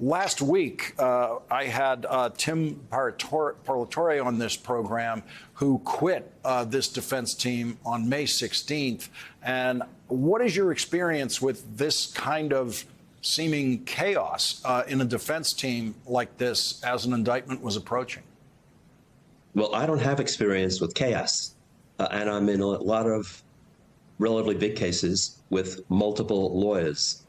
Last week, I had Tim Parlatore on this program, who quit this defense team on May 16th. And what is your experience with this kind of seeming chaos in a defense team like this as an indictment was approaching? Well, I don't have experience with chaos, and I'm in a lot of relatively big cases with multiple lawyers.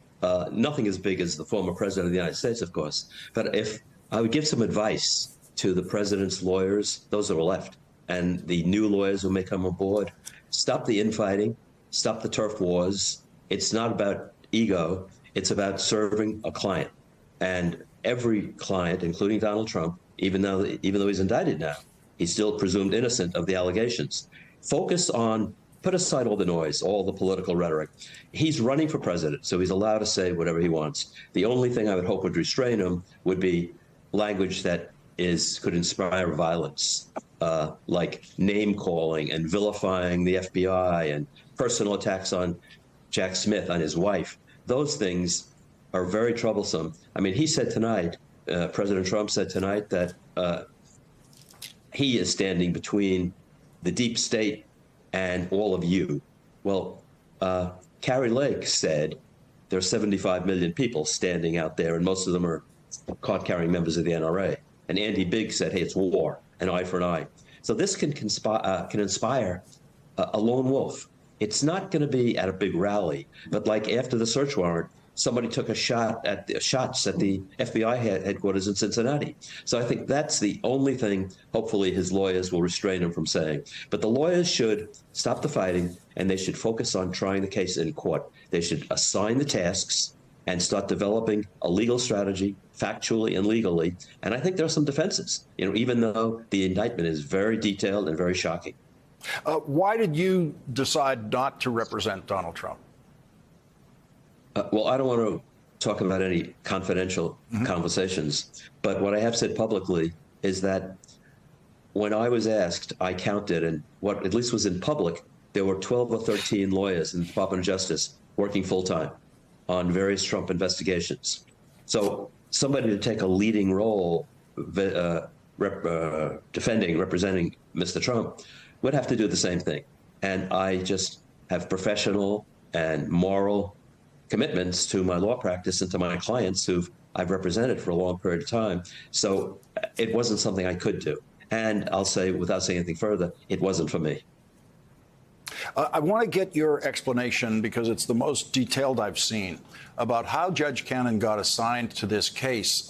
Nothing as big as the former president of the United States, of course. But if I would give some advice to the president's lawyers, those that are left, and the new lawyers who may come aboard, stop the infighting, stop the turf wars. It's not about ego. It's about serving a client. And every client, including Donald Trump, even though he's indicted now, he's still presumed innocent of the allegations. Focus on, put aside all the noise, all the political rhetoric. He's running for president, so he's allowed to say whatever he wants. The only thing I would hope would restrain him would be language that could inspire violence, like name calling and vilifying the FBI and personal attacks on Jack Smith, on his wife. Those things are very troublesome. I mean, he said tonight, President Trump said tonight that he is standing between the deep state and all of you. Well, Kari Lake said there are 75 million people standing out there, and most of them are card-carrying members of the NRA. And Andy Biggs said, hey, it's war, an eye for an eye. So this can inspire a lone wolf. It's not going to be at a big rally, but like after the search warrant, somebody took shots at the FBI headquarters in Cincinnati. So I think that's the only thing, hopefully, his lawyers will restrain him from saying. But the lawyers should stop the fighting, and they should focus on trying the case in court. They should assign the tasks and start developing a legal strategy, factually and legally. And I think there are some defenses, even though the indictment is very detailed and very shocking. Why did you decide not to represent Donald Trump? Well, I don't want to talk about any confidential conversations, but what I have said publicly is that when I was asked, I counted, and what at least was in public, there were 12 or 13 lawyers in the Department of Justice working full-time on various Trump investigations. So somebody to take a leading role representing Mr. Trump would have to do the same thing. And I just have professional and moral commitments to my law practice and to my clients who I've represented for a long period of time. So it wasn't something I could do. And I'll say, without saying anything further, it wasn't for me. I want to get your explanation, because it's the most detailed I've seen, about how Judge Cannon got assigned to this case.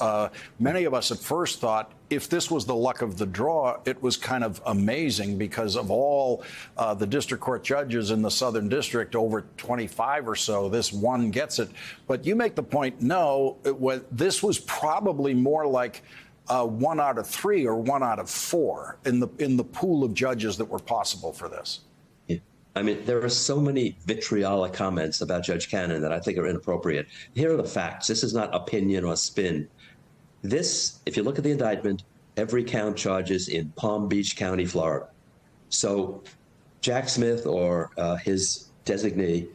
Many of us at first thought if this was the luck of the draw, it was kind of amazing because of all the district court judges in the Southern District, over 25 or so, this one gets it. But you make the point, no, this was probably more like 1 out of 3 or 1 out of 4 in the pool of judges that were possible for this. I mean, there are so many vitriolic comments about Judge Cannon that I think are inappropriate. Here are the facts. This is not opinion or spin. This, if you look at the indictment, every count charges in Palm Beach County, Florida. So Jack Smith or his designee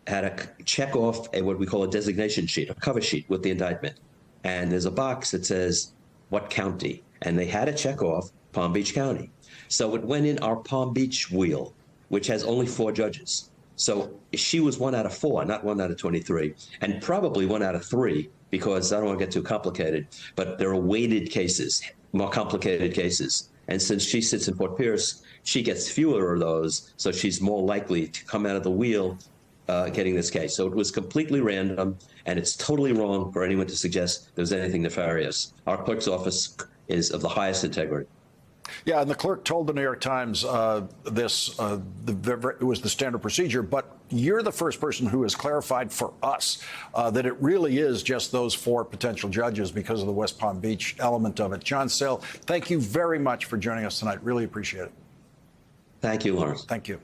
had a check off what we call a designation sheet, a cover sheet with the indictment. And there's a box that says what county. And they had a check off Palm Beach County. So it went in our Palm Beach wheel, which has only 4 judges. So she was 1 out of 4, not 1 out of 23, and probably 1 out of 3, because I don't want to get too complicated, but there are weighted cases, more complicated cases. And since she sits in Fort Pierce, she gets fewer of those, so she's more likely to come out of the wheel getting this case. So it was completely random, and it's totally wrong for anyone to suggest there's anything nefarious. Our clerk's office is of the highest integrity. Yeah, and the clerk told the New York Times it was the standard procedure, but you're the first person who has clarified for us that it really is just those 4 potential judges because of the West Palm Beach element of it. John Sale, thank you very much for joining us tonight. Really appreciate it. Thank you, Lawrence. Thank you.